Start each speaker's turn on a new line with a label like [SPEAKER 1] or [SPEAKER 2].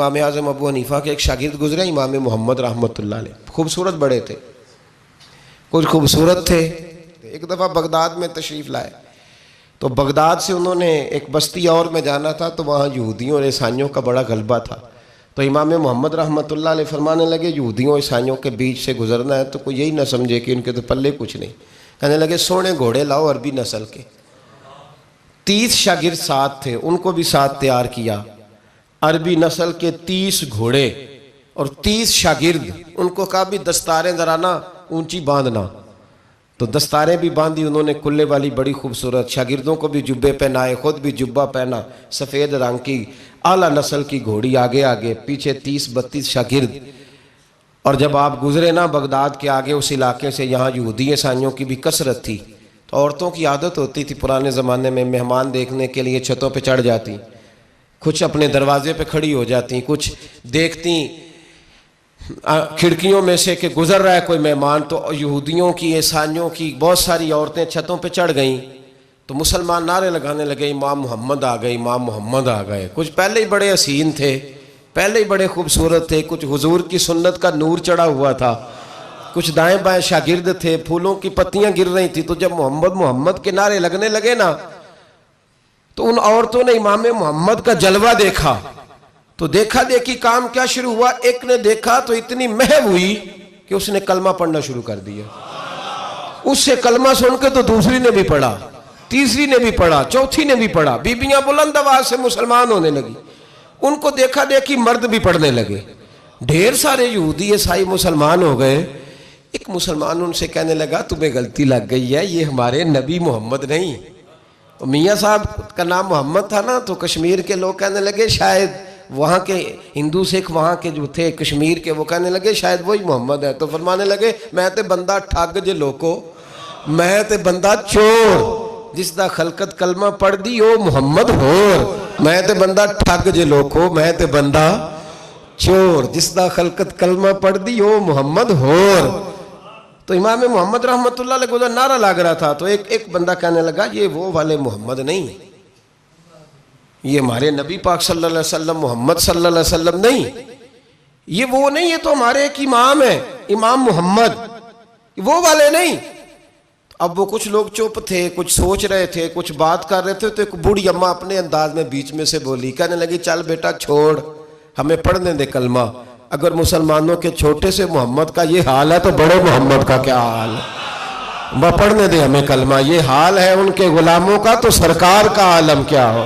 [SPEAKER 1] امام اعظم ابو حنیفہ کے ایک شاگرد گزرے امام محمد رحمۃ اللہ علیہ، خوبصورت بڑے تھے، کچھ خوبصورت تھے۔ ایک دفعہ بغداد میں تشریف لائے تو بغداد سے انہوں نے ایک بستی اور میں جانا تھا، تو وہاں یہودیوں اور عیسائیوں کا بڑا غلبہ تھا، تو امام محمد رحمۃ اللہ علیہ فرمانے لگے یہودیوں عیسائیوں کے بیچ سے گزرنا ہے تو کوئی یہی نہ سمجھے کہ ان کے تو پلے کچھ نہیں، کہنے لگے سونے گھوڑے لاؤ عربی نسل کے۔ 30 شاگرد ساتھ تھے، ان کو بھی ساتھ تیار کیا، عربی نسل کے 30 گھوڑے اور 30 شاگرد، ان کو کہا بھی دستاریں ذرا نا اونچی باندھنا، تو دستاریں بھی باندھی انہوں نے کلے والی بڑی خوبصورت، شاگردوں کو بھی جبے پہنائے، خود بھی جبہ پہنا، سفید رنگ کی اعلیٰ نسل کی گھوڑی آگے آگے، پیچھے 30-32 شاگرد۔ اور جب آپ گزرے نا بغداد کے آگے اس علاقے سے، یہاں یہودی عیسائیوں کی بھی کثرت تھی، تو عورتوں کی عادت ہوتی تھی پرانے زمانے میں مہمان دیکھنے کے لیے چھتوں پہ چڑھ جاتی، کچھ اپنے دروازے پہ کھڑی ہو جاتی، کچھ دیکھتی کھڑکیوں میں سے کہ گزر رہا ہے کوئی مہمان، تو یہودیوں کی عیسائیوں کی بہت ساری عورتیں چھتوں پہ چڑھ گئیں، تو مسلمان نعرے لگانے لگے امام محمد آ گئے، امام محمد آ گئے۔ کچھ پہلے ہی بڑے حسین تھے، پہلے ہی بڑے خوبصورت تھے، کچھ حضور کی سنت کا نور چڑھا ہوا تھا، کچھ دائیں بائیں شاگرد تھے، پھولوں کی پتیاں گر رہی تھی، تو جب محمد محمد کے نعرے لگنے لگے نا تو ان عورتوں نے امام محمد کا جلوہ دیکھا، تو دیکھا دیکھی کام کیا شروع ہوا، ایک نے دیکھا تو اتنی محو ہوئی کہ اس نے کلمہ پڑھنا شروع کر دیا، اس سے کلمہ سن کے تو دوسری نے بھی پڑھا، تیسری نے بھی پڑھا، چوتھی نے بھی پڑھا، بیبیاں بلند آواز سے مسلمان ہونے لگی، ان کو دیکھا دیکھی مرد بھی پڑھنے لگے، ڈھیر سارے یہودی عیسائی مسلمان ہو گئے۔ ایک مسلمان ان سے کہنے لگا تمہیں غلطی لگ گئی ہے، یہ ہمارے نبی محمد نہیں۔ میاں صاحب کا نام محمد تھا نا، تو کشمیر کے لوگ کہنے لگے شاید وہاں کے ہندو سکھ وہاں کے جو تھے کشمیر کے، وہ کہنے لگے شاید وہی محمد ہے، تو فرمانے لگے میں تے بندہ ٹھگ جے لوکو، میں تے بندہ چور، جس دا خلقت کلمہ پڑھ دی او محمد ہور، میں تے بندہ ٹھگ جے لوکو، میں تے بندہ چور، جس دا خلقت کلمہ پڑھ دی او محمد ہور۔ تو امام محمد رحمۃ اللہ علیہ کو نعرہ لگ رہا تھا، تو ایک بندہ کہنے لگا یہ وہ والے محمد نہیں، یہ ہمارے نبی پاک صلی اللہ علیہ وسلم محمد صلی اللہ علیہ وسلم نہیں، یہ وہ نہیں، یہ تو ہمارے ایک امام ہیں امام محمد، وہ والے نہیں۔ اب وہ کچھ لوگ چپ تھے، کچھ سوچ رہے تھے، کچھ بات کر رہے تھے، تو ایک بوڑھی اماں اپنے انداز میں بیچ میں سے بولی، کہنے لگی چل بیٹا چھوڑ، ہمیں پڑھنے دے کلمہ، اگر مسلمانوں کے چھوٹے سے محمد کا یہ حال ہے تو بڑے محمد کا کیا حال ہے، پڑھنے دے ہمیں کلمہ، یہ حال ہے ان کے غلاموں کا تو سرکار کا عالم کیا ہو۔